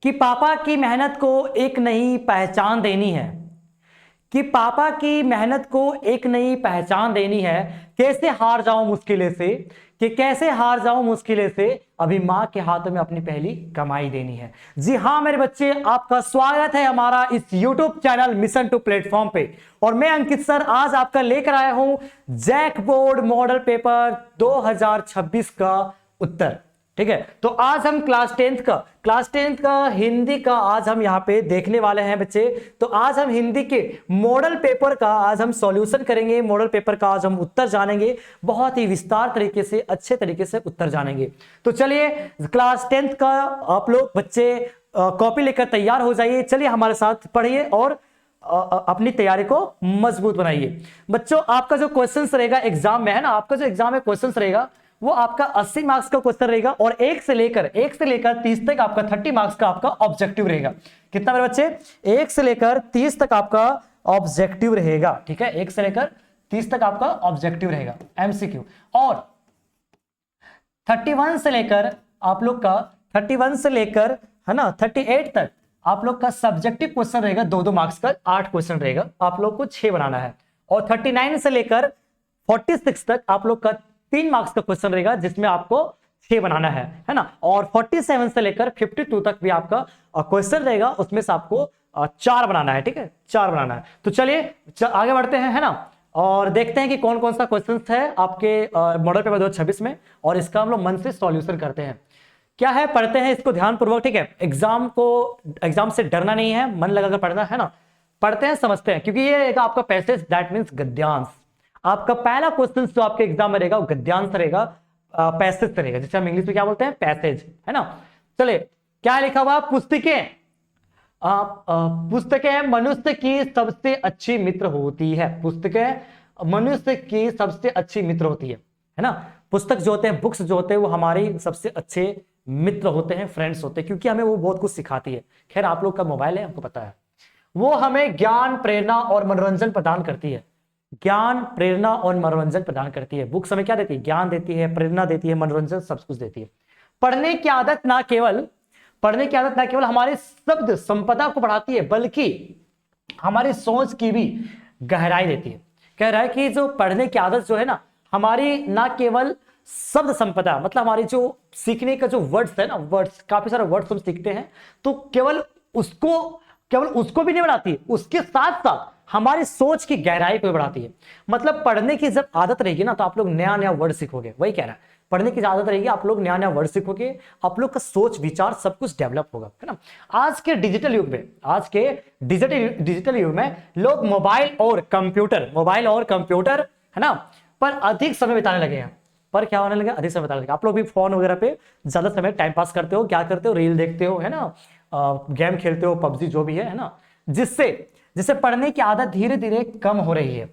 कि पापा की मेहनत को एक नई पहचान देनी है। कि पापा की मेहनत को एक नई पहचान देनी है। कैसे हार जाऊं मुश्किलें से, कि कैसे हार जाऊं मुश्किलें से, अभी मां के हाथों में अपनी पहली कमाई देनी है। जी हां मेरे बच्चे, आपका स्वागत है हमारा इस YouTube channel mission to platform पे। और मैं अंकित सर आज आपका लेकर आया हूं जैक बोर्ड मॉडल पेपर 2026 का उत्तर। ठीक है, तो आज हम क्लास टेंथ का हिंदी का आज हम यहाँ पे देखने वाले हैं बच्चे। तो आज हम हिंदी के मॉडल पेपर का आज हम सॉल्यूशन करेंगे। मॉडल पेपर का आज हम उत्तर जानेंगे, बहुत ही विस्तार तरीके से, अच्छे तरीके से उत्तर जानेंगे। तो चलिए क्लास टेंथ का आप लोग बच्चे कॉपी लेकर तैयार हो जाइए। चलिए हमारे साथ पढ़िए और अपनी तैयारी को मजबूत बनाइए। बच्चों आपका जो क्वेश्चन रहेगा एग्जाम में, है ना, आपका जो एग्जाम में क्वेश्चन रहेगा वो आपका 80 मार्क्स का क्वेश्चन रहेगा और 1 से लेकर 30 तक आपका 30 मार्क्स का आपका ऑब्जेक्टिव रहेगा। कितना मेरे बच्चे? 1 से लेकर 30 तक आपका ऑब्जेक्टिव रहेगा। ठीक है, 1 से लेकर 30 तक आपका ऑब्जेक्टिव रहेगा एमसीक्यू। और 31 से लेकर आप लोग का 31 से लेकर, है ना, 38 तक आप लोग का सब्जेक्टिव क्वेश्चन रहेगा। 2-2 मार्क्स का 8 क्वेश्चन रहेगा, आप लोग को 6 बनाना है। और 39 से लेकर 46 तक आप लोग का 3 मार्क्स का क्वेश्चन रहेगा जिसमें आपको 6 बनाना है ना। और 47 से लेकर 52 तक भी आपका क्वेश्चन रहेगा, उसमें से आपको 4 बनाना है। ठीक है, 4 बनाना है। तो चलिए आगे बढ़ते हैं, है ना, और देखते हैं कि कौन कौन सा क्वेश्चन है आपके मॉडल पेपर 2026 में, और इसका हम लोग मन से सॉल्यूशन करते हैं। क्या है, पढ़ते हैं इसको ध्यानपूर्वक। ठीक है, एग्जाम से डरना नहीं है, मन लगाकर पढ़ना है ना। पढ़ते हैं, समझते हैं, क्योंकि ये एक आपका पैसेज, दैट मींस गद्यांश। आपका पहला क्वेश्चन जो आपके एग्जाम में रहेगा वो गद्यांश रहेगा, पैसेज से रहेगा, जिसे हम इंग्लिश में क्या बोलते हैं, पैसेज, है ना। चलिए क्या लिखा हुआ, पुस्तकें मनुष्य की सबसे अच्छी मित्र होती है। पुस्तकें मनुष्य की सबसे अच्छी मित्र होती है ना। पुस्तक जो होते हैं, बुक्स जो होते हैं, वो हमारी सबसे अच्छे मित्र होते हैं, फ्रेंड्स होते हैं, क्योंकि हमें वो बहुत कुछ सिखाती है। खैर आप लोग का मोबाइल है, हमको पता है, वो हमें ज्ञान, प्रेरणा और मनोरंजन प्रदान करती है। ज्ञान, प्रेरणा और मनोरंजन प्रदान करती है। बुक्स हमें क्या देती है, ज्ञान देती है, प्रेरणा देती है, मनोरंजन, सब कुछ देती है। पढ़ने की आदत ना केवल हमारे शब्द संपदा को बढ़ाती है, बल्कि हमारी सोच की भी गहराई देती है। कह रहा है कि जो पढ़ने की आदत जो है ना, हमारी ना केवल शब्द संपदा, मतलब हमारी जो सीखने का जो वर्ड्स है ना, वर्ड्स, काफी सारे वर्ड्स हम सीखते हैं, तो केवल उसको भी नहीं बढ़ाती है, उसके साथ साथ हमारी सोच की गहराई को बढ़ाती है। मतलब पढ़ने की जब आदत रहेगी ना, तो आप लोग नया नया वर्ड सीखोगे। वही कह रहा है, पढ़ने की आदत रहेगी, आप लोग नया नया वर्ड सीखोगे, आप लोग का सोच विचार सब कुछ डेवलप होगा, है ना। आज के डिजिटल युग में लोग मोबाइल और कंप्यूटर, है ना, पर अधिक समय बिताने लगे हैं। पर क्या होने लगे, अधिक समय बिताने लगे। आप लोग भी फोन वगैरह पे ज्यादा समय टाइम पास करते हो, क्या करते हो, रील देखते हो, है ना, गेम खेलते हो, पबजी जो भी है ना, जिससे पढ़ने की आदत धीरे धीरे कम हो रही है।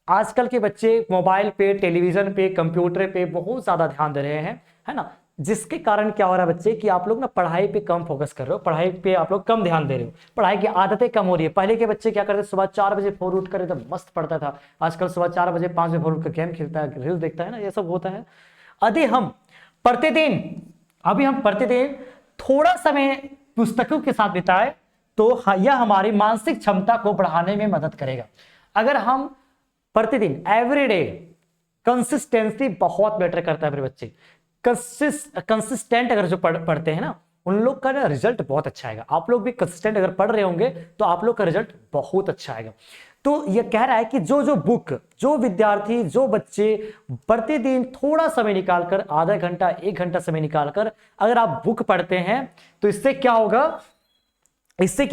आजकल के बच्चे मोबाइल पे, टेलीविजन पे, कंप्यूटर पे बहुत ज्यादा ध्यान दे रहे हैं, है ना, जिसके कारण क्या हो रहा है बच्चे, कि आप लोग ना पढ़ाई पे कम फोकस कर रहे हो, पढ़ाई पे आप लोग कम ध्यान दे रहे हो, पढ़ाई की आदतें कम हो रही है। पहले के बच्चे क्या करते, सुबह 4 बजे फोन उठ कर एकदम मस्त पढ़ता था। आजकल सुबह 4 बजे 5 बजे फोन उठ कर गेम खेलता है, रील देखता है ना, ये सब होता है। अभी हम प्रतिदिन थोड़ा समय पुस्तकों के साथ बिताए तो यह हमारी मानसिक क्षमता को बढ़ाने में मदद करेगा। अगर हम प्रतिदिन, एवरीडे, कंसिस्टेंसी बहुत मैटर करता है मेरे बच्चे। कंसिस्टेंट अगर जो पढ़ते हैं ना, उन लोग का ना रिजल्ट बहुत अच्छा आएगा। आप लोग भी कंसिस्टेंट अगर पढ़ रहे होंगे तो आप लोग का रिजल्ट बहुत अच्छा आएगा। तो ये कह रहा है कि जो विद्यार्थी, जो बच्चे प्रतिदिन थोड़ा समय निकालकर, आधा घंटा 1 घंटा समय निकालकर अगर आप बुक पढ़ते हैं, तो इससे क्या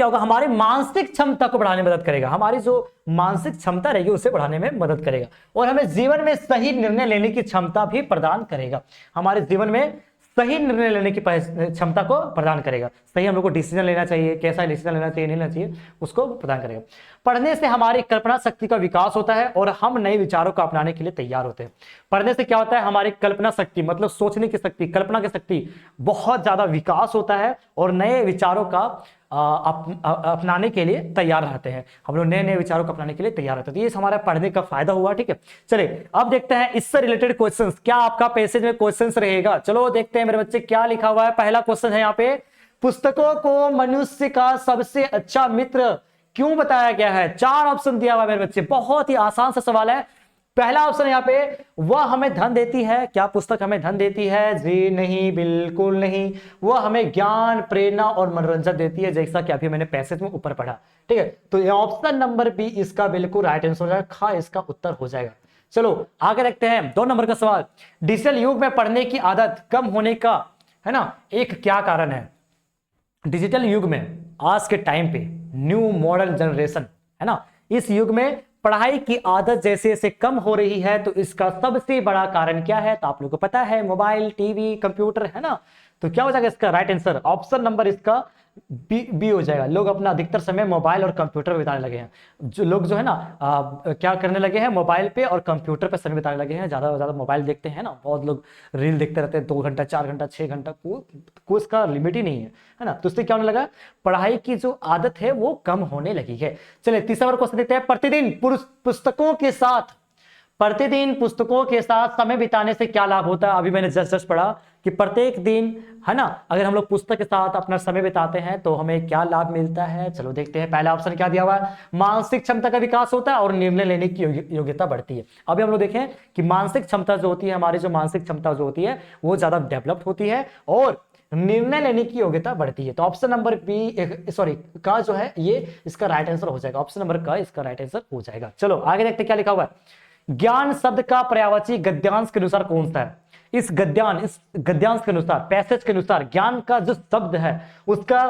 होगा, हमारे मानसिक क्षमता को बढ़ाने में मदद करेगा। हमारी जो मानसिक क्षमता रहेगी उसे बढ़ाने में मदद करेगा, और हमें जीवन में सही निर्णय लेने की क्षमता भी प्रदान करेगा। हमारे जीवन में सही निर्णय लेने की क्षमता को प्रदान करेगा। सही हम लोग को डिसीजन लेना चाहिए, कैसा डिसीजन लेना चाहिए, नहीं लेना चाहिए, उसको प्रदान करेगा। पढ़ने से हमारी कल्पना शक्ति का विकास होता है और हम नए विचारों को अपनाने के लिए तैयार होते हैं। पढ़ने से क्या होता है, हमारी कल्पना शक्ति, मतलब सोचने की शक्ति, कल्पना की शक्ति बहुत ज्यादा विकास होता है और नए विचारों का अपनाने के लिए तैयार रहते हैं। हम लोग नए नए विचारों को अपनाने के लिए तैयार रहते हैं। तो ये हमारा पढ़ने का फायदा हुआ। ठीक है, चलिए अब देखते हैं इससे रिलेटेड क्वेश्चंस। क्या आपका पैसेज में क्वेश्चंस रहेगा, चलो देखते हैं मेरे बच्चे क्या लिखा हुआ है। पहला क्वेश्चन है यहाँ पे, पुस्तकों को मनुष्य का सबसे अच्छा मित्र क्यों बताया गया है? 4 ऑप्शन दिया हुआ है मेरे बच्चे, बहुत ही आसान सा सवाल है। पहला ऑप्शन यहाँ पे, वह हमें धन देती है। क्या पुस्तक हमें धन देती है? जी नहीं, बिल्कुल नहीं। वह हमें ज्ञान, प्रेरणा और मनोरंजन देती है, जैसा कि अभी मैंने पैसेज में ऊपर पढ़ा। ठीक है, तो ये ऑप्शन नंबर बी इसका बिल्कुल राइट आंसर हो जाएगा, खा इसका उत्तर हो जाएगा। चलो आगे रखते हैं 2 नंबर का सवाल। डिजिटल युग में पढ़ने की आदत कम होने का, है ना, एक क्या कारण है? डिजिटल युग में, आज के टाइम पे न्यू मॉडर्न जनरेशन, है ना, इस युग में पढ़ाई की आदत जैसे जैसे कम हो रही है, तो इसका सबसे बड़ा कारण क्या है? तो आप लोगों को पता है, मोबाइल, टीवी, कंप्यूटर, है ना। तो क्या हो जाएगा इसका राइट आंसर? ऑप्शन नंबर इसका बी हो जाएगा। लोग अपना अधिकतर समय मोबाइल और कंप्यूटर बिताने लगे हैं। जो लोग जो है ना क्या करने लगे हैं, मोबाइल पे और कंप्यूटर पे समय बिताने लगे हैं, ज्यादा से ज्यादा मोबाइल देखते हैं ना। बहुत लोग रील देखते रहते हैं 2 घंटा, 4 घंटा, 6 घंटा, कोई इसका लिमिट ही नहीं है ना। तो उससे क्या होने लगा? पढ़ाई की जो आदत है वो कम होने लगी है। चलिए तीसरा नंबर क्वेश्चन देखते हैं। प्रतिदिन पुस्तकों के साथ समय बिताने से क्या लाभ होता है? अभी मैंने जस्ट पढ़ा कि प्रत्येक दिन, है ना, अगर हम लोग पुस्तक के साथ अपना समय बिताते हैं तो हमें क्या लाभ मिलता है। चलो देखते हैं। पहला ऑप्शन क्या दिया हुआ है? मानसिक क्षमता का विकास होता है और निर्णय लेने की योग्यता बढ़ती है। अभी हम लोग देखें कि मानसिक क्षमता जो होती है, हमारी जो मानसिक क्षमता जो होती है वो ज्यादा डेवलप्ड होती है और निर्णय लेने की योग्यता बढ़ती है। तो ऑप्शन नंबर बी, सॉरी, का जो है ये इसका राइट आंसर हो जाएगा। ऑप्शन नंबर का इसका राइट आंसर हो जाएगा। चलो आगे देखते क्या लिखा हुआ है। ज्ञान शब्द का पर्यायवाची गद्यांश के अनुसार कौन सा है? इस गद्यांश के अनुसार, पैसेज के अनुसार ज्ञान का जो शब्द है उसका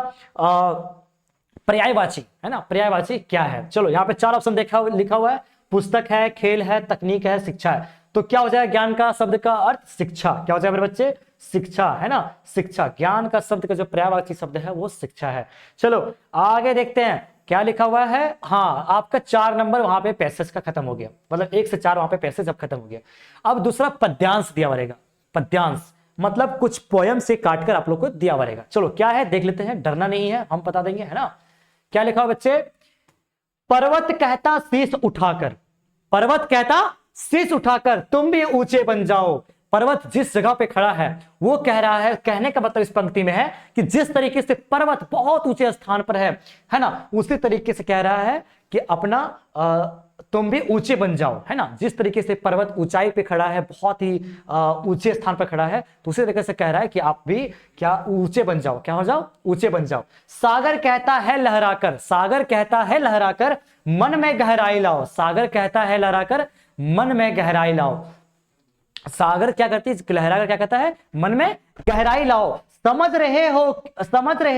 पर्यायवाची, है ना, पर्यायवाची क्या है? चलो यहाँ पे 4 ऑप्शन लिखा हुआ है। पुस्तक है, खेल है, तकनीक है, शिक्षा है। तो क्या हो जाएगा ज्ञान का शब्द का अर्थ? शिक्षा। क्या हो जाएगा मेरे बच्चे? शिक्षा, है ना, शिक्षा। ज्ञान का शब्द का जो पर्यायवाची शब्द है वो शिक्षा है। चलो आगे देखते हैं क्या लिखा हुआ है। हाँ, आपका 4 नंबर वहां पे पैसेज का खत्म हो गया, मतलब 1 से 4 वहां पे पैसेज अब खत्म हो गया। अब दूसरा पद्यांश दिया हुआ रहेगा। पद्यांश मतलब कुछ पोयम से काटकर आप लोग को दिया हुआ रहेगा। चलो क्या है देख लेते हैं, डरना नहीं है, हम बता देंगे, है ना। क्या लिखा हुआ बच्चे? पर्वत कहता शीश उठाकर, पर्वत कहता शीश उठाकर तुम भी ऊंचे बन जाओ। पर्वत जिस जगह पे खड़ा है वो कह रहा है, कहने का मतलब इस पंक्ति में है कि जिस तरीके से पर्वत बहुत ऊंचे स्थान पर है ना, उसी तरीके से कह रहा है कि अपना तुम भी ऊंचे बन जाओ, है ना। जिस तरीके से पर्वत ऊंचाई पे खड़ा है, बहुत ही ऊंचे स्थान पर खड़ा है, तो उसी तरीके से कह रहा है कि आप भी क्या ऊंचे बन जाओ, क्या हो जाओ, ऊंचे बन जाओ। सागर कहता है लहराकर, सागर कहता है लहराकर मन में गहराई लाओ, सागर कहता है लहराकर मन में गहराई लाओ। सागर क्या करती है? लहराकर क्या कहता है? मन में गहराई लाओ। समझ रहे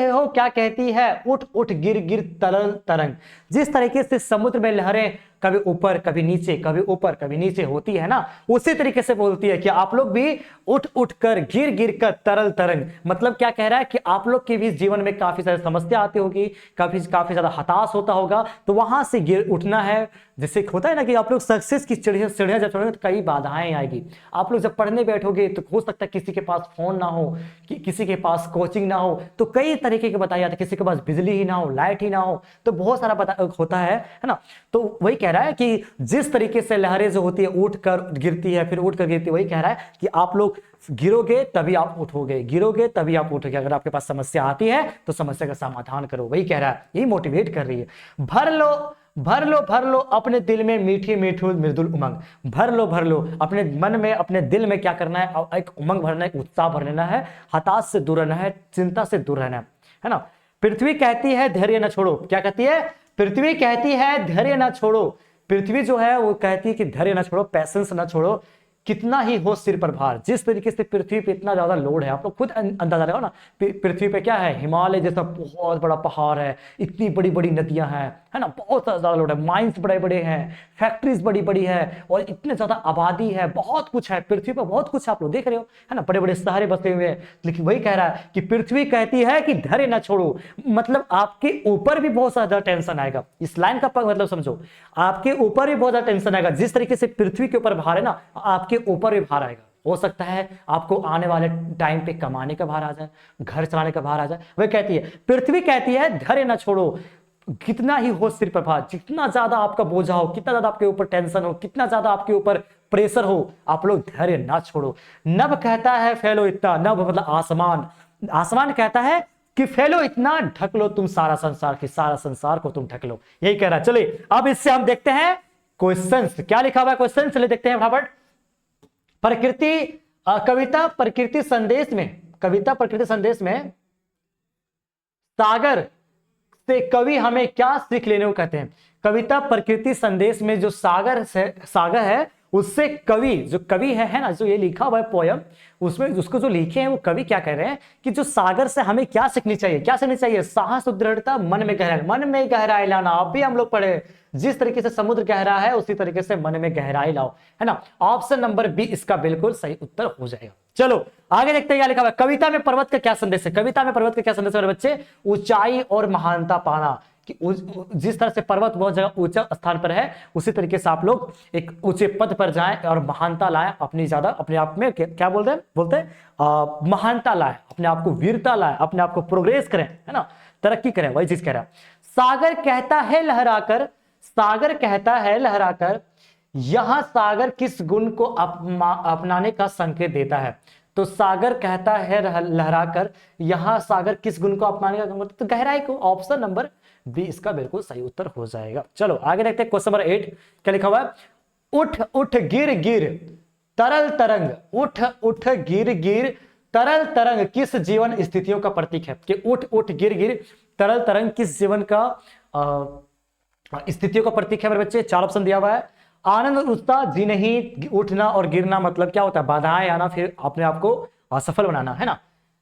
हो क्या कहती है? उठ उठ गिर गिर तरल तरंग। जिस तरीके से समुद्र में लहरें कभी ऊपर कभी नीचे, कभी ऊपर कभी नीचे होती है ना, उसी तरीके से बोलती है कि आप लोग भी उठ उठ कर, गिर गिर कर तरल तरंग। मतलब क्या कह रहा है कि आप लोग के भी जीवन में काफी सारी समस्या आती होगी, काफी ज्यादा हताश होता होगा, तो वहां से गिर उठना है। जैसे होता है ना कि आप लोग सक्सेस की सीढ़ियां जब चढ़ोगे तो कई बाधाएं आएगी। आप लोग जब पढ़ने बैठोगे तो हो सकता है किसी के पास फोन ना हो, किसी के पास कोचिंग ना हो, तो कई तरीके के बताए जाते हैं। किसी के पास बिजली ही ना हो, लाइट ही ना हो, तो बहुत सारा होता है ना। तो वही कह रहा है कि जिस तरीके से लहरें जो होती है उठ कर गिरती है, फिर उठ कर गिरती है, वही कह रहा है कि आप लोग गिरोगे तभी आप उठोगे, गिरोगे तभी आप उठोगे। अगर आपके पास समस्या आती है तो समस्या का समाधान करो, वही कह रहा है, यही मोटिवेट कर रही है। भर लो अपने दिल में मीठी मीठी मृदुल उमंग। भर लो अपने मन में, अपने दिल में क्या करना है? एक उमंग भरना है, उत्साह भर लेना है, हताश से दूर रहना है, चिंता से दूर रहना है ना। पृथ्वी कहती है धैर्य न छोड़ो। क्या कहती है? पृथ्वी कहती है धैर्य न छोड़ो। पृथ्वी जो है वो कहती है कि धैर्य न छोड़ो, पैसेंस न छोड़ो, कितना ही हो सिर पर भार। जिस तरीके से पृथ्वी पे इतना ज्यादा लोड है, आप लोग खुद अंदाजा लगाओ ना, पृथ्वी पे क्या है? हिमालय जैसा बहुत बड़ा पहाड़ है, इतनी बड़ी बड़ी नदियां हैं, है ना, बहुत ज्यादा लोड है, माइंस बड़े बड़े हैं, फैक्ट्रीज बड़ी बड़ी है, और इतने ज्यादा आबादी है, बहुत कुछ है पृथ्वी पर, बहुत कुछ आप लोग देख रहे हो, है ना, बड़े बड़े शहर बसे हुए हैं। लेकिन वही कह रहा है कि पृथ्वी कहती है कि धैर्य ना छोड़ो। मतलब आपके ऊपर भी बहुत ज्यादा टेंशन आएगा। इस लाइन का मतलब समझो, आपके ऊपर भी बहुत ज्यादा टेंशन आएगा। जिस तरीके से पृथ्वी के ऊपर भार है ना, आपके ऊपर भी भार आएगा। हो सकता है आपको आने वाले टाइम पे कमाने का भार आ जाए, घर चलाने का भार आ जाए। वह कहती है, पृथ्वी कहती है धैर्य ना छोड़ो, कितना ही हो सिर पर भार, जितना ज्यादा आपका बोझा हो, कितना ज्यादा आपके ऊपर टेंशन हो, कितना ज्यादा आपके ऊपर प्रेशर हो, आप लोग धैर्य ना छोड़ो। नभ कहता है फैलो इतना, नभ मतलब आसमान, आसमान कहता है कि फैलो इतना ढक लो तुम सारा संसार, की सारा संसार को तुम ढक लो, यही कह रहा है। चलिए अब इससे हम देखते हैं क्वेश्चंस, क्या लिखा हुआ है क्वेश्चन, चलिए देखते हैं फटाफट। प्रकृति कविता प्रकृति संदेश में, कविता प्रकृति संदेश में सागर से कवि हमें क्या सीख लेने को कहते हैं। कविता प्रकृति संदेश में जो सागर है उससे कवि, जो कवि है ना, जो ये लिखा हुआ है पोयम, उसमें उसको जो लिखे हैं वो कवि क्या कह रहे हैं कि जो सागर से हमें क्या सीखनी चाहिए, क्या सीखनी चाहिए, साहस दृढ़ता, मन में गहराई, मन में गहराई लाना। आप भी हम लोग पढ़े, जिस तरीके से समुद्र गहरा है उसी तरीके से मन में गहराई लाओ, है ना। ऑप्शन नंबर बी इसका बिल्कुल सही उत्तर हो जाएगा। चलो आगे देखते हैं क्या लिखा हुआ है। कविता में पर्वत का क्या संदेश है, कविता में पर्वत का क्या संदेश है मेरे बच्चे, ऊंचाई और महानता पाना, कि जिस तरह से पर्वत बहुत जगह ऊंचा स्थान पर है उसी तरीके से आप लोग एक ऊंचे पद पर जाएं और महानता लाएं, अपनी ज्यादा अपने आप में क्या बोलते हैं महानता लाएं, अपने आप को वीरता लाएं, अपने आप को प्रोग्रेस करें, है ना, तरक्की करें, वही चीज कह रहा है। सागर कहता है लहराकर, सागर कहता है लहराकर, यहां सागर किस गुण को अपनाने का संकेत देता है। तो सागर कहता है लहराकर, यहां सागर किस गुण को अपनाने का, मतलब तो गहराई को। ऑप्शन नंबर बी इसका बिल्कुल सही उत्तर हो जाएगा। चलो आगे देखते हैं क्वेश्चन नंबर 8 क्या लिखा हुआ है। उठ उठ गिर गिर तरल तरंग, उठ उठ गिर गिर तरल तरंग किस जीवन स्थितियों का प्रतीक है। कि उठ उठ गिर गिर तरल तरंग किस जीवन का स्थितियों का प्रतीक है मेरे बच्चे। 4 ऑप्शन दिया हुआ है। आनंद उत्साह जी नहीं, उठना और गिरना मतलब क्या होता है, बाधाएं आना, फिर अपने आप को असफल बनाना, है ना।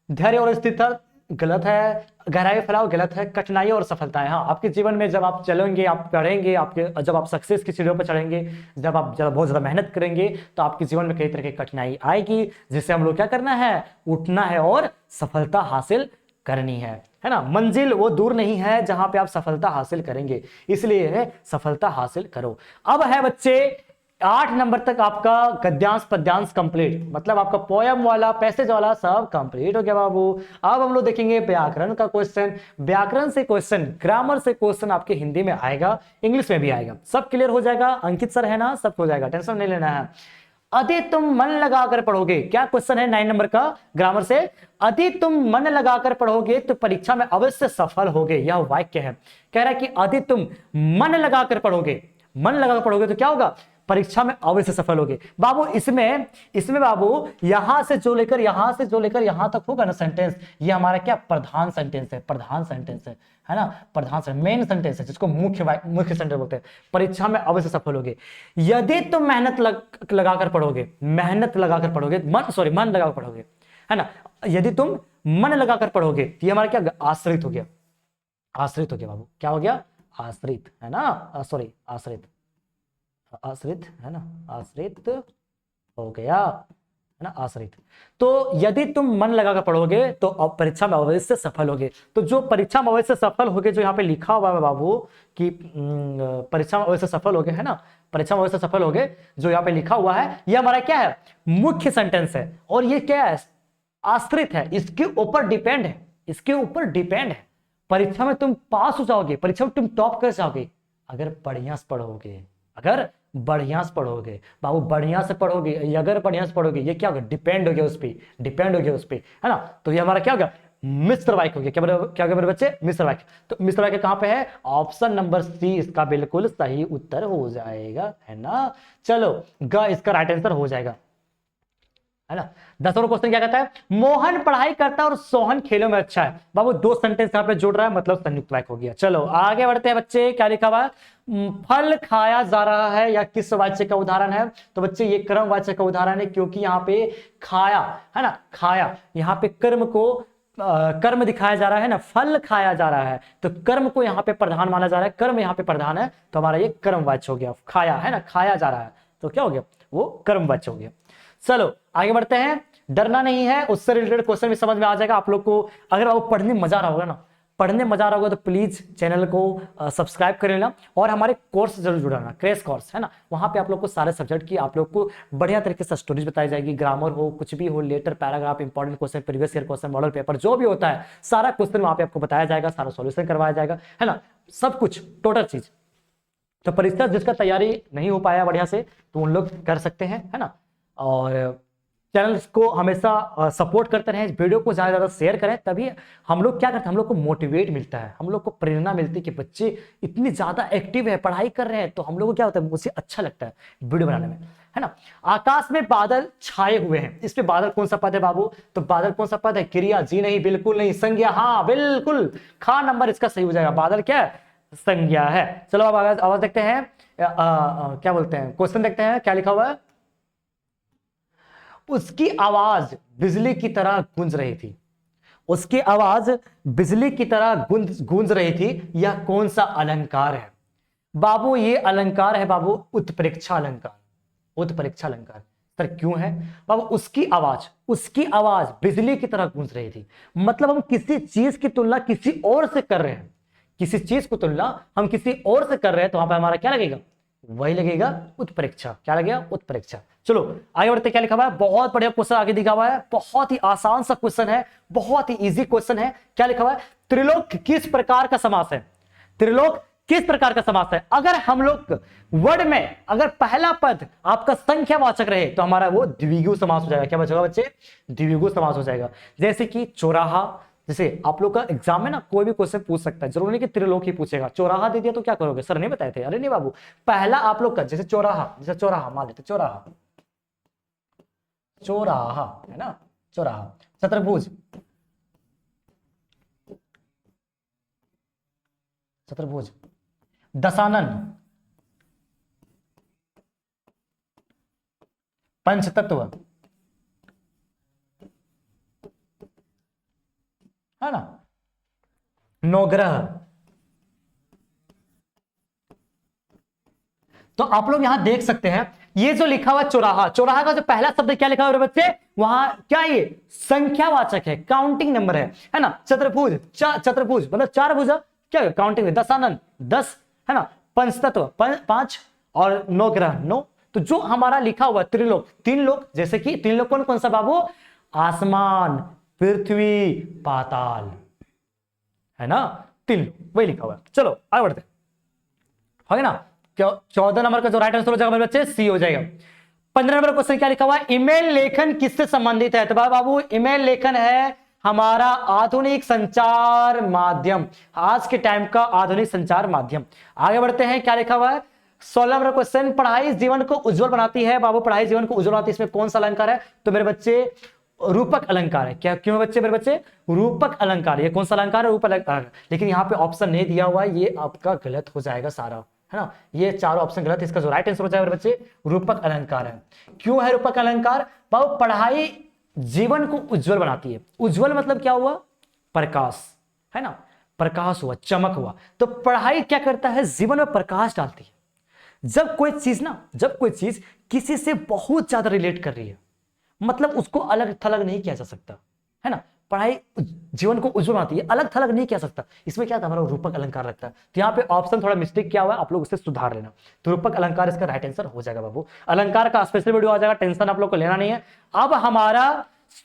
धैर्य और स्थिरता गलत है, गहराई फैलाव गलत है, कठिनाई और सफलताएं। हाँ, आपके जीवन में जब आप चलेंगे, आप पढ़ेंगे, आपके जब आप सक्सेस की सीढ़ियों पर चढ़ेंगे, जब आप बहुत ज्यादा मेहनत करेंगे तो आपके जीवन में कई तरह की कठिनाई आएगी, जिससे हम लोग क्या करना है, उठना है और सफलता हासिल करनी है ना। मंजिल वो दूर नहीं है जहां पे आप सफलता हासिल करेंगे, इसलिए सफलता हासिल करो। अब है बच्चे 8 नंबर तक आपका गद्यांश पद्यांश कंप्लीट, मतलब आपका पोयम वाला पैसेज वाला सब कंप्लीट हो गया बाबू। अब हम लोग देखेंगे व्याकरण का क्वेश्चन। व्याकरण से क्वेश्चन, ग्रामर से क्वेश्चन आपके हिंदी में आएगा, इंग्लिश में भी आएगा, सब क्लियर हो जाएगा। अंकित सर है ना, सब हो जाएगा, टेंशन नहीं लेना है। यदि तुम मन लगाकर पढ़ोगे, क्या क्वेश्चन है 9 नंबर का ग्रामर से, यदि तुम मन लगाकर पढ़ोगे तो परीक्षा में अवश्य सफल होगे। यह वाक्य है, कह रहा है कि यदि तुम मन लगाकर पढ़ोगे, मन लगाकर पढ़ोगे तो क्या होगा, परीक्षा में अवश्य सफल होगे। बाबू इसमें बाबू यहां से जो लेकर यहां तक होगा ना सेंटेंस, ये हमारा क्या प्रधान सेंटेंस है, प्रधान सेंटेंस है ना, प्रधान सेंटेंस, मेन सेंटेंस है, जिसको मुख्य सेंटेंस बोलते हैं। परीक्षा में अवश्य सफल होगे यदि तुम मेहनत लगाकर पढ़ोगे, मन लगाकर पढ़ोगे, है ना। यदि तुम मन लगाकर पढ़ोगे, ये हमारा क्या आश्रित हो गया, आश्रित हो गया बाबू, क्या हो गया, आश्रित, है ना, सॉरी आश्रित है ना, आश्रित हो गया, है ना, आश्रित। तो यदि तुम मन लगाकर पढ़ोगे तो परीक्षा में अवश्य सफल होगे। तो जो परीक्षा में अवश्य सफल होगे, जो यहाँ पे लिखा हुआ है बाबू कि परीक्षा में अवश्य सफल होगे, है ना, परीक्षा में अवश्य सफल होगे, जो यहाँ पे लिखा हुआ है, ये हमारा क्या है, मुख्य सेंटेंस है। और ये क्या है, आश्रित है, इसके ऊपर डिपेंड है, इसके ऊपर डिपेंड है। परीक्षा में तुम पास हो जाओगे, परीक्षा में तुम टॉप कर जाओगे अगर बढ़िया से पढ़ोगे, अगर बढ़िया से पढ़ोगे बाबू, बढ़िया से पढ़ोगे, अगर बढ़िया से पढ़ोगे, ये क्या होगा, डिपेंड हो गया उस पर, डिपेंड हो गया उस पर, है ना। तो ये हमारा क्या हो गया, मिश्र वाक्य हो गया। क्या हो गया मेरे बच्चे, मिश्र वाक्य। तो मिश्र वाक्य कहां पे है, ऑप्शन नंबर सी इसका बिल्कुल सही उत्तर हो जाएगा, है ना। चलो ग इसका राइट आंसर हो जाएगा, है ना। 10वां क्वेश्चन क्या कहता है, मोहन पढ़ाई करता है और सोहन खेलों में अच्छा है। बाबू 2 सेंटेंस यहाँ पे जोड़ रहा है, मतलब संयुक्त वाक्य हो गया। चलो आगे बढ़ते हैं बच्चे, क्या लिखा हुआ है, फल खाया जा रहा है, या किस वाच्य का उदाहरण है। तो बच्चे ये कर्म वाच्य का उदाहरण है, क्योंकि यहाँ पे खाया, है ना, खाया, यहाँ पे कर्म को कर्म दिखाया जा रहा है ना, फल खाया जा रहा है, तो कर्म को यहाँ पे प्रधान माना जा रहा है, कर्म यहाँ पे प्रधान है, तो हमारा ये कर्म वाच्य हो गया, खाया, है ना, खाया जा रहा है, तो क्या हो गया, वो कर्म वाच्य हो गया। चलो आगे बढ़ते हैं, डरना नहीं है, उससे रिलेटेड क्वेश्चन भी समझ में आ जाएगा आप लोग को। अगर आपको पढ़ने में मजा आ रहा होगा ना, पढ़ने मजा आ रहा होगा तो प्लीज चैनल को सब्सक्राइब कर लेना और हमारे कोर्स जरूर जुड़ाना, क्रैश कोर्स, है ना। वहां पे आप लोग को सारे सब्जेक्ट की आप लोग को बढ़िया तरीके से स्टोरीज बताई जाएगी, ग्रामर हो, कुछ भी हो, letter, paragraph, important question, previous year question, model paper, जो भी होता है सारा क्वेश्चन वहां पे आपको बताया जाएगा, सारा सॉल्यूशन करवाया जाएगा, है ना, सब कुछ टोटल चीज। तो परीक्षा जिसका तैयारी नहीं हो पाया बढ़िया से, तो उन लोग कर सकते हैं, है ना। और चैनल को हमेशा सपोर्ट करते रहें, वीडियो को ज्यादा ज्यादा शेयर करें, तभी हम लोग क्या करते हैं, हम लोग को मोटिवेट मिलता है, हम लोग को प्रेरणा मिलती है कि बच्चे इतनी ज्यादा एक्टिव है, पढ़ाई कर रहे हैं, तो हम लोग को क्या होता है, मुझे अच्छा लगता है वीडियो बनाने में, है ना। आकाश में बादल छाए हुए हैं, इसमें बादल कौन सा पद है बाबू, तो बादल कौन सा पद है, क्रिया, जी नहीं, बिल्कुल नहीं, संज्ञा, हाँ बिल्कुल, खा नंबर इसका सही हो जाएगा, बादल क्या है, संज्ञा है। चलो अब आवाज देखते हैं, क्या बोलते हैं, क्वेश्चन देखते हैं क्या लिखा हुआ है। उसकी आवाज बिजली की तरह गूंज रही थी, उसकी आवाज बिजली की तरह गूंज रही थी, यह कौन सा अलंकार है बाबू, ये अलंकार है बाबू उत्प्रेक्षा अलंकार, उत्प्रेक्षा अलंकार। सर क्यों है बाबू, उसकी आवाज बिजली की तरह गूंज रही थी, मतलब हम किसी चीज की तुलना किसी और से कर रहे हैं, किसी चीज को तुलना हम किसी और से कर रहे हैं, तो वहां पर हमारा क्या लगेगा, वही लगेगा उत्प्रेक्षा, क्या लगेगा, उत्प्रेक्षा। चलो आगे बढ़ते, क्या लिखा हुआ है, बहुत बढ़िया क्वेश्चन आगे दिखा हुआ है, बहुत ही आसान सा क्वेश्चन है, बहुत ही इजी क्वेश्चन है। क्या लिखा हुआ है, त्रिलोक किस प्रकार का समास है, त्रिलोक किस प्रकार का समास है। अगर हम लोग वर्ड में अगर पहला पद आपका संख्यावाचक रहे तो हमारा वो द्विगु समास हो जाएगा, क्या बचेगा बच्चे, द्विगु समास हो जाएगा। जैसे कि चौराहा, जैसे आप लोग का एग्जाम में ना कोई भी क्वेश्चन पूछ सकता है, जरूरी नहीं कि त्रिलोक ही पूछेगा, चौराहा दे दिया तो क्या करोगे, सर नहीं बताए थे, अरे नहीं बाबू, पहला आप लोग का जैसे चौराहा, जैसे चौराहा मान लेते, चौराहा, चौराहा है ना, चौराहा, चतुर्भुज, चतुर्भुज, दशानन, पंचतत्व, है ना, नौग्रह। तो आप लोग यहां देख सकते हैं, ये जो लिखा हुआ चौराहा, चौराहा का जो पहला शब्द क्या लिखा हुआ है बच्चे, वहां क्या, ये संख्यावाचक है, काउंटिंग नंबर है ना। चतुर्भुज, चतुर्भुज मतलब चार भुजा, क्या है काउंटिंग में, दशानन 10, है ना, पंचतत्व 5 और नौग्रह 9। तो जो हमारा लिखा हुआ त्रिलोक, तीन लोक, जैसे कि तीन लोक कौन कौन सा बाबू, आसमान, पृथ्वी, पाताल, है ना, तीन लोक, वही लिखा हुआ है। चलो आगे बढ़ते हो गया ना। 14 नंबर का जो राइट आंसर हो जाएगा मेरे बच्चे, सी हो जाएगा। 15 नंबर क्वेश्चन क्या लिखा हुआ है, ईमेल लेखन किससे संबंधित है, तो बाबू ईमेल लेखन है हमारा आधुनिक संचार माध्यम, आज के टाइम का आधुनिक संचार माध्यम। आगे बढ़ते हैं, क्या लिखा हुआ है, 16 नंबर क्वेश्चन, पढ़ाई जीवन को उज्जवल बनाती है, बाबू पढ़ाई जीवन को उज्जवल बनाती है, इसमें कौन सा अलंकार है, तो मेरे बच्चे रूपक अलंकार है। क्या क्यों बच्चे, मेरे बच्चे रूपक अलंकार, ये कौन सा अलंकार है, रूपक अलंकार। लेकिन यहाँ पे ऑप्शन नहीं दिया हुआ है, ये आपका गलत हो जाएगा सारा, है ना, ये चारों ऑप्शन गलत, इसका जो राइट आंसर हो जाएगा मेरे बच्चे रूपक अलंकार है। क्यों है रूपक अलंकार बाबू, पढ़ाई जीवन को उज्जवल बनाती है, उज्जवल मतलब क्या हुआ, प्रकाश, है ना, प्रकाश हुआ, चमक हुआ, तो पढ़ाई क्या करता है, जीवन में प्रकाश डालती है। जब कोई चीज ना, जब कोई चीज किसी से बहुत ज्यादा रिलेट कर रही है, मतलब उसको अलग थलग नहीं किया जा सकता, है ना, पढ़ाई जीवन को उज्जवल बनाती है, अलग थलग नहीं किया सकता, इसमें क्या था, हमारा रूपक अलंकार लगता है। तो यहाँ पे ऑप्शन थोड़ा मिस्टेक किया हुआ है, आप लोग उसे सुधार लेना, तो रूपक अलंकार इसका राइट आंसर हो जाएगा बाबू। अलंकार का स्पेशल वीडियो आ जाएगा, टेंशन आप लोग को लेना नहीं है। अब हमारा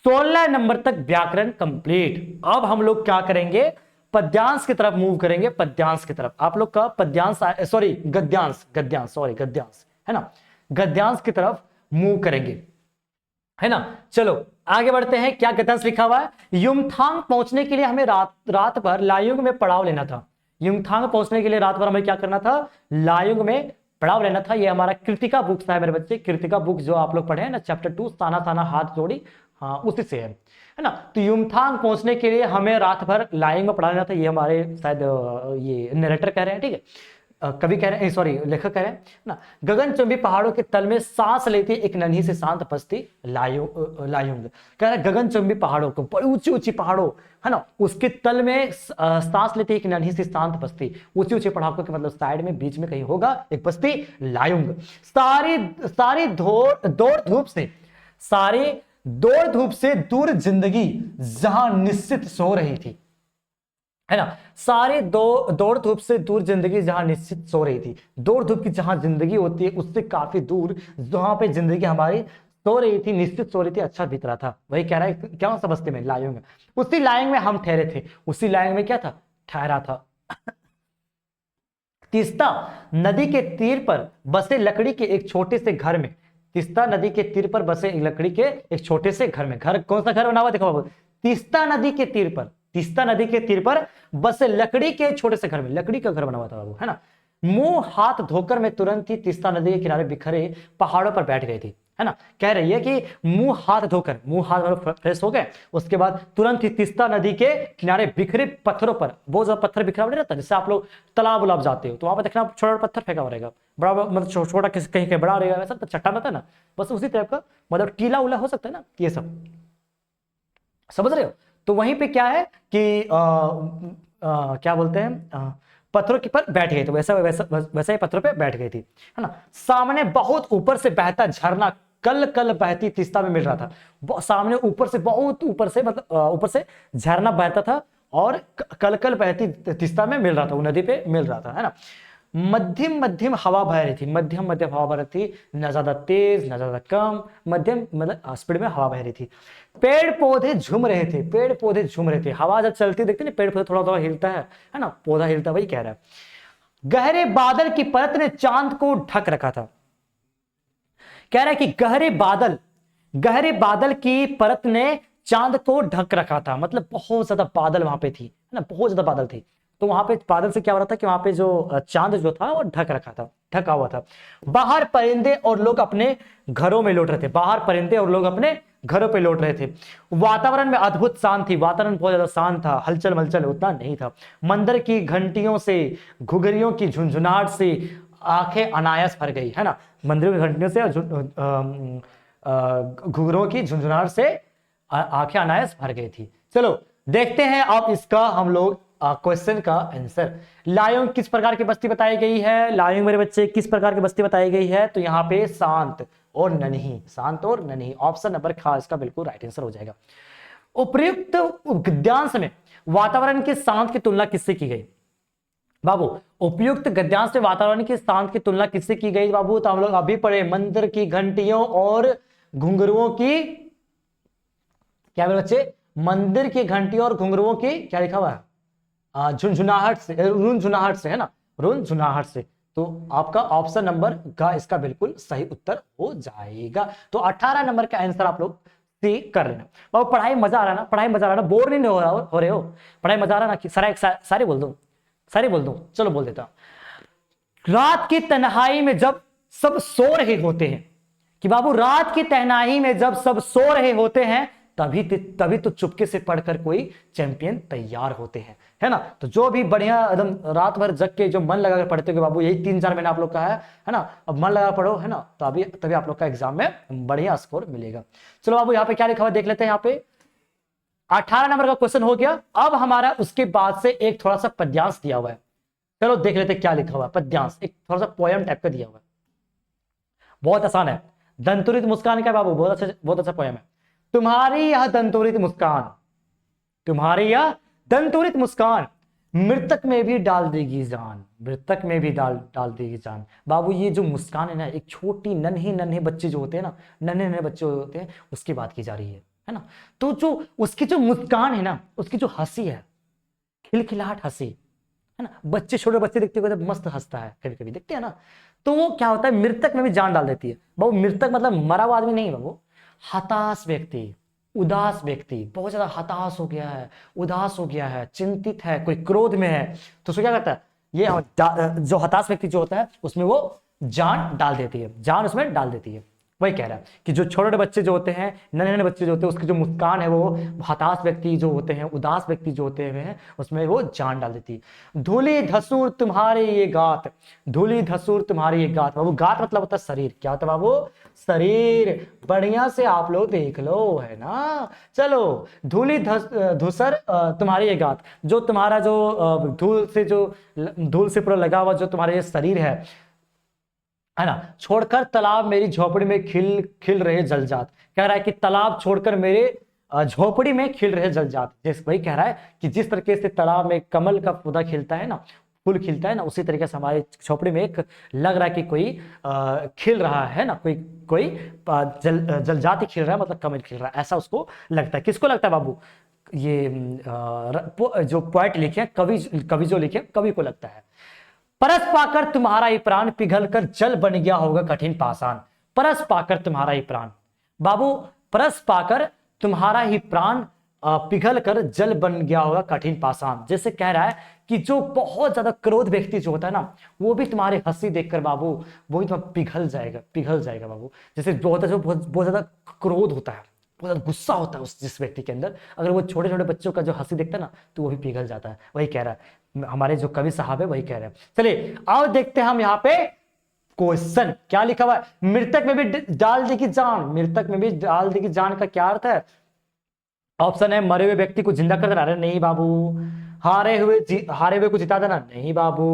16 नंबर तक व्याकरण कंप्लीट। अब हम लोग क्या करेंगे, पद्यांश की तरफ मूव करेंगे, पद्यांश की तरफ। आप लोग का पद्यांश, सॉरी गद्यांश, गद्यांश सॉरी गद्यांश, है ना, गद्यांश की तरफ मूव करेंगे, है ना। चलो आगे बढ़ते हैं, क्या गद्यांश लिखा हुआ है, युमथांग पहुंचने के लिए हमें रात भर लायुंग में पड़ाव लेना था। युमथांग पहुंचने के लिए रात भर हमें क्या करना था, लायुंग में पड़ाव लेना था। ये हमारा कृतिका बुक है मेरे बच्चे, कृतिका बुक जो आप लोग पढ़े हैं ना, चैप्टर 2 साना साना हाथ जोड़ी, हाँ उसी से है ना। तो युमथांग पहुंचने के लिए हमें रात भर लायुंग में पड़ा लेना था, ये हमारे शायद ये नरेटर कह रहे हैं, ठीक है, कवि कह रहे हैं, सॉरी लेखक कह रहे हैं ना। गगनचुंबी पहाड़ों के तल में सांस लेती एक नन्ही से शांत बस्ती लायुंग, कह रहा है गगनचुंबी पहाड़ों को, बड़ी ऊंची ऊंची पहाड़ों, है ना, उसके तल में सांस लेती एक नन्ही से शांत बस्ती, ऊंची ऊंची पहाड़ों के मतलब साइड में बीच में कहीं होगा एक बस्ती लायुंग। सारी दौड़ धूप से दूर जिंदगी जहां निश्चित सो रही थी, है ना, सारे दौड़ धूप से दूर जिंदगी जहां निश्चित सो रही थी। दौड़ धूप की जहां जिंदगी होती है उससे काफी दूर जहां पे जिंदगी हमारी सो रही थी, निश्चित सो रही थी, अच्छा बीत रहा था, वही कह रहा है क्या समझते में, लायुंग। उसी लायुंग में हम ठहरे थे, उसी लायुंग में क्या था, ठहरा था। तीस्ता नदी के तीर पर बसे लकड़ी के एक छोटे से घर में, तीस्ता नदी के तीर पर बसे एक लकड़ी के एक छोटे से घर में, घर कौन सा घर बना हुआ देखो बाबू, तीस्ता नदी के तीर पर, तीस्ता नदी के तीर पर बसे लकड़ी के छोटे से घर में, लकड़ी का घर बना हुआ था बाबू, है ना। मुंह हाथ धोकर मैं तुरंत ही तीस्ता नदी के किनारे बिखरे पहाड़ों पर बैठ गई थी, है ना। कह रही है कि मुंह हाथ धोकर, मुंह हाथ फ्रेश हो गए, उसके बाद तुरंत ही तीस्ता नदी के किनारे बिखरे पत्थरों पर, बहुत ज्यादा पत्थर बिखरा हुआ नहीं रहता, जैसे आप लोग तालाब उलाब जाते हो तो वहां पर देखना छोटा पत्थर फेंका हुआ रहेगा, बड़ा मतलब छोटा कहीं कहीं बड़ा रहेगा, वैसा चट्टान रहता है ना, बस उसी टाइप का, मतलब टीला उला हो सकता है ना, ये सब समझ रहे हो। तो वहीं पे क्या है कि क्या बोलते हैं, पत्थरों के पर बैठ गई, तो वैसा वैसा वैसा ही पत्थरों पे बैठ गई थी, है ना। सामने बहुत ऊपर से बहता झरना कल कल बहती तीस्ता में मिल रहा था, सामने ऊपर से बहुत ऊपर से, मतलब ऊपर से झरना बहता था और कल कल बहती तीस्ता में मिल रहा था, वो नदी पे मिल रहा था, है ना। मध्यम मध्यम हवा बह रही थी, मध्यम मध्यम हवा बह रही थी, न ज्यादा तेज न ज्यादा कम, मध्यम मतलब स्पीड में हवा बह रही थी। पेड़ पौधे झूम रहे थे, पेड़ पौधे झूम रहे थे, हवा जब चलती देखते ना पेड़ पौधे थोड़ा थोड़ा हिलता है ना, पौधा हिलता, वही कह रहा है। गहरे बादल की परत ने चांद को ढक रखा था, कह रहा है कि गहरे बादल की परत ने चांद को ढक रखा था, मतलब बहुत ज्यादा बादल वहां पे थी, है ना, बहुत ज्यादा बादल थी। तो वहां पे बादल से क्या हो रहा था कि वहां पे जो चांद जो था वो ढक रखा था, ढका हुआ था। बाहर परिंदे और लोग अपने घरों में लौट रहे थे, बाहर परिंदे और लोग अपने घरों पे लौट रहे थे। वातावरण में अद्भुत शांत थी, वातावरण बहुत ज्यादा शांत था, हलचल मलचल उतना नहीं था। मंदिर की घंटियों से, घुघरियों की झुंझुनाहट से आंखें अनायास भर गई, है ना। मंदिरों की घंटियों से घुघरों की झुंझुनाहट से आंखें अनायास भर गई थी। चलो देखते हैं अब इसका हम लोग क्वेश्चन का आंसर। लायोंग किस प्रकार की बस्ती बताई गई है, लायोंग मेरे बच्चे किस प्रकार की बस्ती बताई गई है, तो यहाँ पे शांत और नन्ही, शांत और नन्ही, ऑप्शन नंबर खा इसका बिल्कुल राइट आंसर हो जाएगा। उपर्युक्त गद्यांश में वातावरण के शांत की तुलना किससे की गई बाबू, उपयुक्त गद्यांश में वातावरण के शांत की तुलना किससे की गई बाबू, तो हम लोग अभी पढ़े मंदिर की घंटियों और घुंघरुओं की, क्या मेरे बच्चे, मंदिर की घंटियों और घुंघरुओं की क्या लिखा हुआ है, झुंझुनाहट से, रुनझुनाहट से, है ना, रुनझुनाहट से। तो आपका ऑप्शन नंबर का इसका बिल्कुल सही उत्तर हो जाएगा। तो 18 नंबर का आंसर आप लोग सी कर लेना। और पढ़ाई मजा आ रहा ना, पढ़ाई मजा आ रहा ना, बोर नहीं हो रहे हो, पढ़ाई मजा आ रहा ना, कि सारे बोल दो, सारे बोल दो, चलो बोल देता हूं। रात की तन्हाई में जब सब सो रहे होते हैं, कि बाबू रात की तन्हाई में जब सब सो रहे होते हैं, तभी तो चुपके से पढ़कर कोई चैंपियन तैयार होते हैं, है ना। तो जो भी बढ़िया एकदम रात भर जग के जो मन लगाकर पढ़ते हो बाबू, यही 3-4 महीना आप लोग का है ना, अब मन लगा पढ़ो, है ना, तो अभी तभी आप लोग का एग्जाम में बढ़िया स्कोर मिलेगा। चलो बाबू यहाँ पे क्या लिखा हुआ देख लेते हैं। यहाँ पे 18 नंबर का क्वेश्चन हो गया। अब हमारा उसके बाद से एक थोड़ा सा पद्यांश दिया हुआ है, चलो देख लेते क्या लिखा हुआ है। पद्यांश एक थोड़ा सा पोयम टाइप का दिया हुआ है, बहुत आसान है। दंतुरित मुस्कान का बाबू बहुत अच्छा पोयम है। तुम्हारी यह दंतुरित मुस्कान, तुम्हारी यह दंतुरित मुस्कान मृतक में भी डाल देगी जान, मृतक में भी डाल देगी जान। बाबू ये जो मुस्कान है ना, एक छोटी नन्हे बच्चे जो होते हैं ना, नन्हे बच्चे होते हैं, उसकी बात की जा रही है ना। तो जो उसकी जो मुस्कान है ना, उसकी जो हंसी है, खिलखिलाहट हंसी, है ना, बच्चे छोटे बच्चे देखते हुए मस्त हंसता है, कभी कभी देखते हैं ना, तो वो क्या होता है, मृतक में भी जान डाल देती है। बाबू मृतक मतलब मरा हुआ आदमी नहीं बाबू, हताश व्यक्ति, उदास व्यक्ति, बहुत ज्यादा हताश हो गया है, उदास हो गया है, चिंतित है, कोई क्रोध में है, तो उसको क्या करता है, ये जो हताश व्यक्ति जो होता है उसमें वो जान डाल देती है, जान उसमें डाल देती है। वही कह रहा है कि जो छोटे बच्चे जो होते हैं, नन्हे बच्चे जो होते हैं, उसकी जो मुस्कान है वो हताश व्यक्ति जो होते हैं, उदास व्यक्ति जो होते हैं, उसमें वो जान डाल देती है। धूली धसूर तुम्हारे ये गात, धूली धसूर तुम्हारे ये गात, बाबू गात मतलब होता है शरीर, क्या होता है बाबू, शरीर। बढ़िया से आप लोग देख लो, है ना। चलो धूली धूसर तुम्हारी ये गात, जो तुम्हारा जो धूल से पूरा लगा हुआ जो तुम्हारा ये शरीर है ना, छोड़कर तालाब मेरी झोपड़ी में खिल रहे जलजात। कह रहा है कि तालाब छोड़कर मेरे झोपड़ी में खिल रहे जलजात। वही कह रहा है कि जिस तरीके से तालाब में कमल का पौधा खिलता है ना, फूल खिलता है ना, उसी तरीके से हमारे झोपड़ी में एक लग रहा है कि कोई खिल रहा है ना, कोई जलजाति खिल रहा है, मतलब कमल खिल रहा है, ऐसा उसको लगता है। किसको लगता है बाबू, ये जो पोएट लिखे, कवि जो लिखे, कवि को लगता है। परस पाकर तुम्हारा ये प्राण पिघल कर जल बन गया होगा कठिन पाषाण, परस पाकर तुम्हारा ही प्राण। बाबू परस पाकर तुम्हारा ही प्राण पिघल कर जल बन गया होगा कठिन पाषाण। जैसे कह रहा है कि जो बहुत ज्यादा क्रोध व्यक्ति जो होता है ना, वो भी तुम्हारे हंसी देखकर बाबू वो भी तुम्हारा पिघल जाएगा बाबू। जैसे जो बहुत ज्यादा क्रोध होता है, बहुत ज्यादा गुस्सा होता है उस जिस व्यक्ति के अंदर, अगर वो छोटे छोटे बच्चों का जो हंसी देखता है ना, तो वो भी पिघल जाता है। वही कह रहा है हमारे जो कवि साहब है, वही कह रहे हैं। चलिए आओ देखते हैं हम यहाँ पे क्वेश्चन क्या लिखा हुआ है। मृतक में भी डाल दी की जान, मृतक में भी डाल दी की जान का क्या अर्थ है? ऑप्शन है मरे हुए व्यक्ति को जिंदा कर देना, अरे नहीं बाबू। हारे हुए को जिता देना, नहीं बाबू।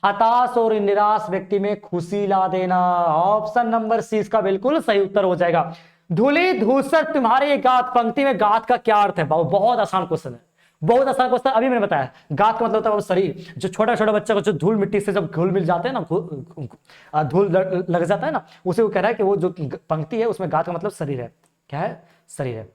हताश और निराश व्यक्ति में खुशी ला देना, ऑप्शन नंबर सी इसका बिल्कुल सही उत्तर हो जाएगा। धूलि धूसर तुम्हारे गात, पंक्ति में गात का क्या अर्थ है बाबू? बहुत आसान क्वेश्चन है, बहुत आसान क्वेश्चन। अभी मैंने बताया गात का मतलब होता है शरीर। जो छोटा छोटा बच्चा को जो धूल मिट्टी से जब घुल मिल जाते हैं ना, धूल लग जाता है ना, उसे वो कह रहा है कि वो जो पंक्ति है उसमें गात का मतलब शरीर है। क्या है? शरीर है।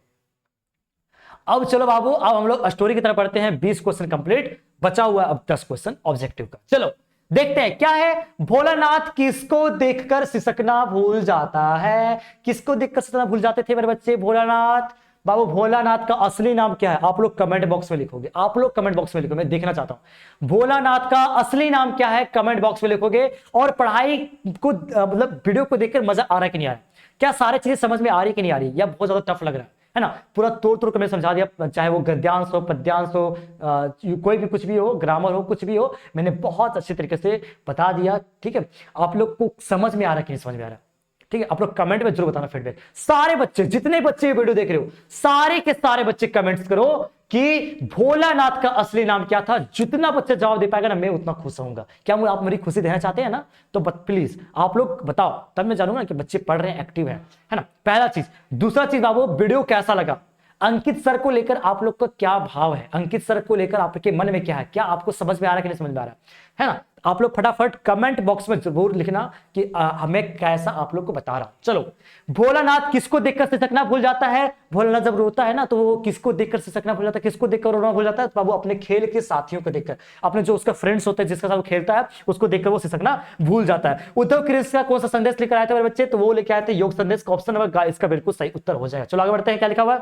अब चलो बाबू, अब हम लोग स्टोरी की तरफ पढ़ते हैं। 20 क्वेश्चन कंप्लीट, बचा हुआ अब 10 क्वेश्चन ऑब्जेक्टिव का। चलो देखते हैं क्या है। भोलानाथ किसको देखकर सिसकना भूल जाता है? किसको देखकर सिसकना भूल जाते थे मेरे बच्चे? भोलानाथ। बाबू भोलानाथ का असली नाम क्या है? आप लोग कमेंट बॉक्स में लिखोगे, आप लोग कमेंट बॉक्स में लिखोगे, मैं देखना चाहता हूं भोलानाथ का असली नाम क्या है, कमेंट बॉक्स में लिखोगे। और पढ़ाई को मतलब वीडियो को देखकर मजा आ रहा है कि नहीं आ रहा है? क्या सारी चीजें समझ में आ रही कि नहीं आ रही, या बहुत ज्यादा टफ लग रहा है ना? पूरा तोड़ तोड़ कर मैंने समझा दिया, चाहे वो गद्यांश हो, पद्यांश हो, कोई भी कुछ भी हो, ग्रामर हो, कुछ भी हो, मैंने बहुत अच्छे तरीके से बता दिया। ठीक है, आप लोग को समझ में आ रहा है कि नहीं समझ में आ रहा है? ठीक है, आप लोग कमेंट में जरूर बताना फीडबैक। सारे बच्चे, जितने बच्चे वीडियो देख रहे हो, सारे के सारे बच्चे कमेंट्स करो कि भोलानाथ का असली नाम क्या था। जितना बच्चा जवाब दे पाएगा ना, मैं उतना खुश होऊंगा। क्या आप मेरी खुशी देना चाहते हैं ना? तो प्लीज आप लोग बताओ, तब मैं जानूंगा कि बच्चे पढ़ रहे हैं, एक्टिव है ना? पहला चीज। दूसरा चीज बाबू, वीडियो कैसा लगा? अंकित सर को लेकर आप लोग का क्या भाव है? अंकित सर को लेकर आपके मन में क्या है? क्या आपको समझ में आ रहा है कि नहीं समझ में आ रहा है ना? आप लोग फटाफट कमेंट बॉक्स में जरूर लिखना कि हमें कैसा आप लोग को बता रहा हूं। चलो, भोलानाथ किसको देखकर सिसकना भूल जाता है? भोलानाथ जब रोता है ना, तो वो किसको देखकर सिसकना भूल जाता है? किसको देखकर रोना भूल जाता है? तो बाबू अपने खेल के साथियों को देखकर, अपने जो उसका फ्रेंड्स होते हैं, जिसका साथ वो खेलता है, उसको देखकर वो सिसकना भूल जाता है। उद्धव कृष्ण का कौन सा संदेश लेकर आए थे मेरे बच्चे? तो वो लेकर आए थे योग संदेश का। ऑप्शन नंबर इसका बिल्कुल सही उत्तर हो जाएगा। चलो आगे बढ़ते हैं, क्या लिखा हुआ है?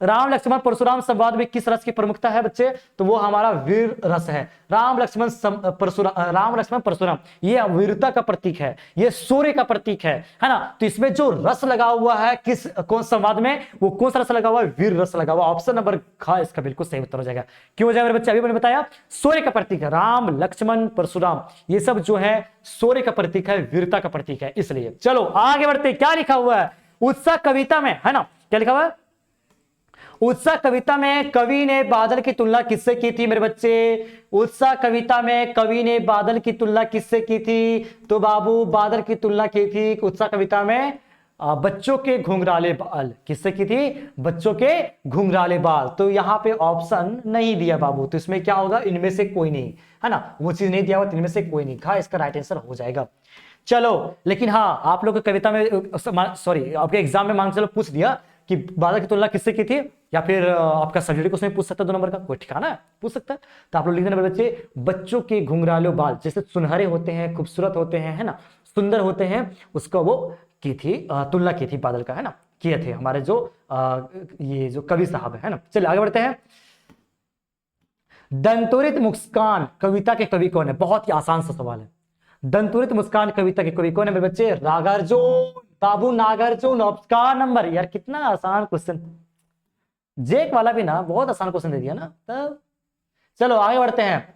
राम लक्ष्मण परशुराम संवाद में किस रस की प्रमुखता है बच्चे? तो वो हमारा वीर रस है। राम लक्ष्मण परशुराम ये वीरता का प्रतीक है, ये सूर्य का प्रतीक है ना? तो इसमें जो रस लगा हुआ है कौन संवाद में, वो कौन सा रस लगा हुआ है? वीर रस लगा हुआ। ऑप्शन नंबर ख इसका बिल्कुल सही उत्तर हो जाएगा। क्यों हो जाएगा मेरे बच्चे? अभी मैंने बताया सूर्य का प्रतीक है। राम लक्ष्मण परशुराम ये सब जो है सूर्य का प्रतीक है, वीरता का प्रतीक है, इसलिए। चलो आगे बढ़ते, क्या लिखा हुआ है उत्साह कविता में, है ना? क्या लिखा हुआ है? उत्साह कविता में कवि ने बादल की तुलना किससे की थी मेरे बच्चे? उत्साह कविता में कवि ने बादल की तुलना किससे की थी? तो बाबू बादल की तुलना की थी उत्साह कविता में बच्चों के घुंघराले बाल। किससे की थी? बच्चों के घुंघराले बाल। तो यहां पे ऑप्शन नहीं दिया बाबू, तो इसमें क्या होगा? इनमें से कोई नहीं, है ना? वो चीज नहीं दिया हुआ, इनमें से कोई नहीं। खा इसका राइट आंसर हो जाएगा। चलो, लेकिन हाँ आप लोग की कविता में, सॉरी आपके एग्जाम में मान चलो पूछ दिया कि बादल की तुलना किससे की थी, या फिर आपका सब्जेक्ट को उसमें पूछ सकता है, 2 नंबर का कोई ठिकाना है, पूछ सकता है। तो आप लोग लिख देना बच्चे, बच्चों के घुंघराले बाल जैसे सुनहरे होते हैं, खूबसूरत होते हैं, है ना, सुंदर होते हैं, उसका वो की थी तुलना की थी बादल का, है ना, किए थे हमारे जो ये जो कवि साहब है ना। चलिए आगे बढ़ते हैं। दंतोरित मुस्कान कविता के कवि कौन है? बहुत ही आसान सा सवाल है। दंतुरित मुस्कान कविता के कवि कौन है मेरे बच्चे? नागार्जुन। बाबू नागार्जुन, ऑप्शन नंबर। यार कितना आसान क्वेश्चन, जेक वाला भी ना बहुत आसान क्वेश्चन दे दिया ना। तब चलो आगे बढ़ते हैं।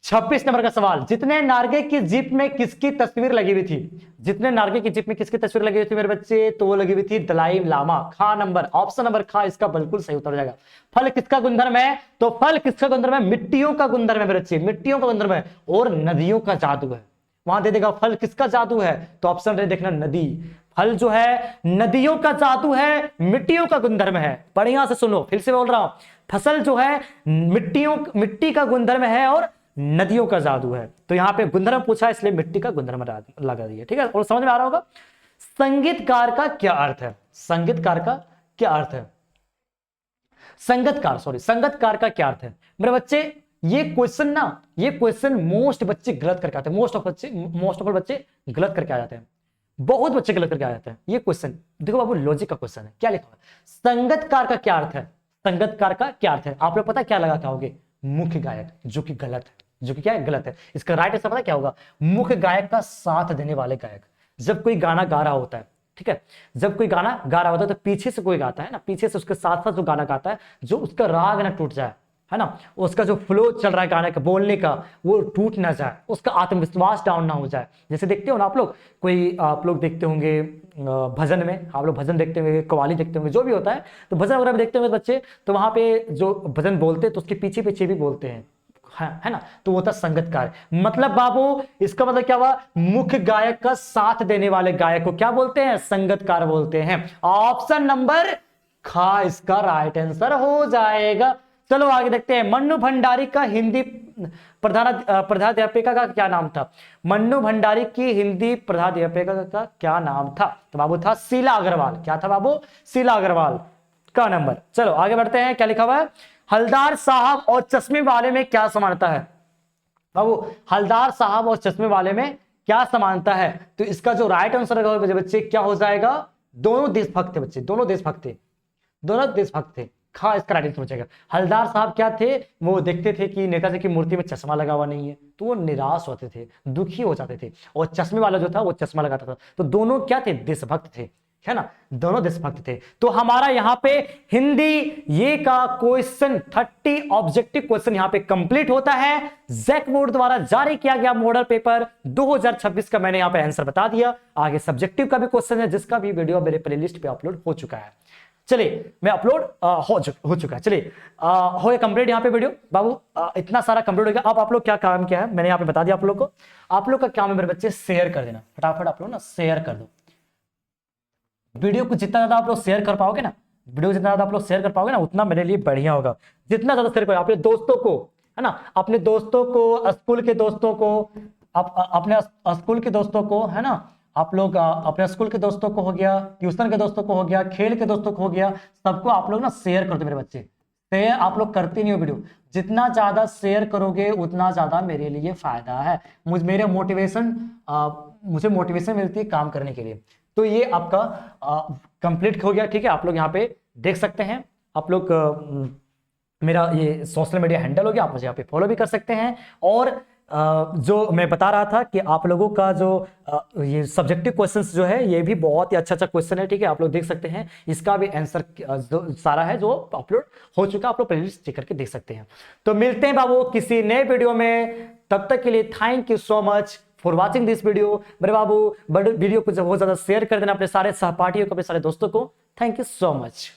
26 नंबर का सवाल, जितने नार्गे की जीप में किसकी तस्वीर लगी हुई थी? जितने नार्गे की जीप में किसकी तस्वीर लगी हुई थी मेरे बच्चे? तो वो लगी हुई थी दलाई लामा। खा नंबर, ऑप्शन नंबर खा इसका बिल्कुल सही उत्तर हो जाएगा। फल किसका गुणधर्म है? तो फल किसका गुणधर्म है? मिट्टियों का गुणधर्म है मेरे बच्चे, मिट्टियों का गुणधर्म है और नदियों का जादू है। वहां दे देगा फल किसका जादू है, तो ऑप्शन रे देखना नदी। फल जो है नदियों का जादू है, मिट्टियों का गुणधर्म है। बढ़िया से सुनो, फिर से बोल रहा हूं, फसल जो है मिट्टी का गुणधर्म है और नदियों का जादू है। तो यहां पे गुणधर्म पूछा इसलिए मिट्टी का गुणधर्म लगा दिया। ठीक है, और समझ में आ रहा होगा। संगीतकार का क्या अर्थ है? संगीतकार का क्या अर्थ है? संगीतकार का क्या अर्थ है मेरे बच्चे? ये क्वेश्चन मोस्ट बच्चे गलत करके आते हैं। मोस्ट ऑफ ऑल बच्चे गलत करके आ जाते हैं। बहुत बच्चे गलत करके आ जाते हैं। ये क्वेश्चन देखो बाबू, लॉजिक का क्वेश्चन है। क्या लिखा हुआ है? संगतकार का क्या अर्थ है? संगतकार का क्या अर्थ है? आप लोग पता क्या लगा क्या होगे? मुख्य गायक, जो कि गलत है, जो कि क्या है? गलत है। इसका राइट आंसर पता क्या होगा? मुख्य गायक का साथ देने वाले गायक। जब कोई गाना गा रहा होता है, ठीक है, जब कोई गाना गा रहा होता है तो पीछे से कोई गाता है ना, पीछे से उसके साथ साथ जो गाना गाता है, जो उसका राग ना टूट जाए, है ना, उसका जो फ्लो चल रहा है गाने का, बोलने का, वो टूट ना जाए, उसका आत्मविश्वास डाउन ना हो जाए। जैसे देखते हो ना आप लोग, कोई आप लोग देखते होंगे भजन में, आप लोग भजन देखते होंगे, कव्वाली देखते होंगे, जो भी होता है, तो भजन वगैरह में देखते होंगे बच्चे, तो वहां पे जो भजन बोलते हैं तो उसके पीछे पीछे भी बोलते हैं, है ना, तो वो था संगतकार। मतलब बाबू इसका मतलब क्या हुआ? मुख्य गायक का साथ देने वाले गायक को क्या बोलते हैं? संगतकार बोलते हैं। ऑप्शन नंबर खा इसका राइट आंसर हो जाएगा। चलो आगे देखते हैं। मन्नू भंडारी का हिंदी प्रधानाध्यापिका का क्या नाम था? मन्नू भंडारी की हिंदी प्रधानाध्यापिका का क्या नाम था? तो बाबू था शीला अग्रवाल। क्या था बाबू? शीला अग्रवाल का नंबर। चलो आगे बढ़ते हैं। क्या लिखा हुआ है? हलदार साहब और चश्मे वाले में क्या समानता है? बाबू हलदार साहब और चश्मे वाले में क्या समानता है? तो इसका जो राइट आंसर होगा बच्चे क्या हो जाएगा? दोनों देशभक्त थे बच्चे, दोनों देशभक्त थे, दोनों देशभक्त थे। खा इसका राइट आंसर हो जाएगा। हलदार साहब क्या थे? वो देखते थे कि नेताजी की मूर्ति में चश्मा लगा हुआ नहीं है, तो वो निराश होते थे, दुखी हो जाते थे। और चश्मे वाला जो था वो चश्मा लगाता था। तो दोनों क्या थे? देशभक्त थे, है ना, दोनों देशभक्त थे। तो हमारा यहां पे हिंदी ये का क्वेश्चन 30 ऑब्जेक्टिव क्वेश्चन यहां पे कंप्लीट होता है। जैक बोर्ड द्वारा जारी किया गया मॉडल पेपर 2026 का मैंने यहां पे आंसर बता दिया। आगे सब्जेक्टिव का भी क्वेश्चन है, जिसका भी वीडियो मेरे प्लेलिस्ट पे अपलोड हो चुका है। चलिए मैं अपलोड हो चुका है। चलिए हो गया कंप्लीट यहाँ पे वीडियो। बाबू इतना सारा कंप्लीट हो गया। अब आप लोग क्या काम किया है मैंने यहाँ पे बता दिया आप लोग को। आप लोग का काम है मेरे बच्चे शेयर कर देना, फटाफट आप लोग ना शेयर कर दो वीडियो को। जितना ज्यादा आप लोग शेयर कर पाओगे ना, वीडियो जितना ज्यादा आप लोग शेयर कर पाओगे ना, उतना मेरे लिए बढ़िया होगा। जितना ज्यादा शेयर करो अपने दोस्तों को, है ना, अपने दोस्तों को, स्कूल के दोस्तों को, अपने स्कूल के दोस्तों को, है ना, आप लोग अपने स्कूल के दोस्तों को हो गया, ट्यूशन के दोस्तों को हो गया, खेल के दोस्तों को हो गया, सबको आप लोग ना शेयर कर दो मेरे बच्चे। शेयर आप लोग करते नहीं हो वीडियो, जितना ज्यादा शेयर करोगे उतना ज्यादा मेरे लिए फायदा है। मुझे मोटिवेशन मिलती है काम करने के लिए। तो ये आपका कंप्लीट हो गया, ठीक है। आप लोग यहाँ पे देख सकते हैं, आप लोग मेरा ये सोशल मीडिया हैंडल हो गया, आप मुझे यहाँ पे फॉलो भी कर सकते हैं। और जो मैं बता रहा था कि आप लोगों का जो ये सब्जेक्टिव क्वेश्चंस जो है, ये भी बहुत ही अच्छा क्वेश्चन है, ठीक है। आप लोग देख सकते हैं, इसका भी आंसर सारा है जो अपलोड हो चुका है, आप लोग प्लेलिस्ट चेक करके देख सकते हैं। तो मिलते हैं बाबू किसी नए वीडियो में, तब तक के लिए thank you so much for watching this video. मेरे बाबू वीडियो को बहुत ज्यादा शेयर कर देना अपने सारे सहपाठियों को, अपने सारे दोस्तों को। Thank you so much.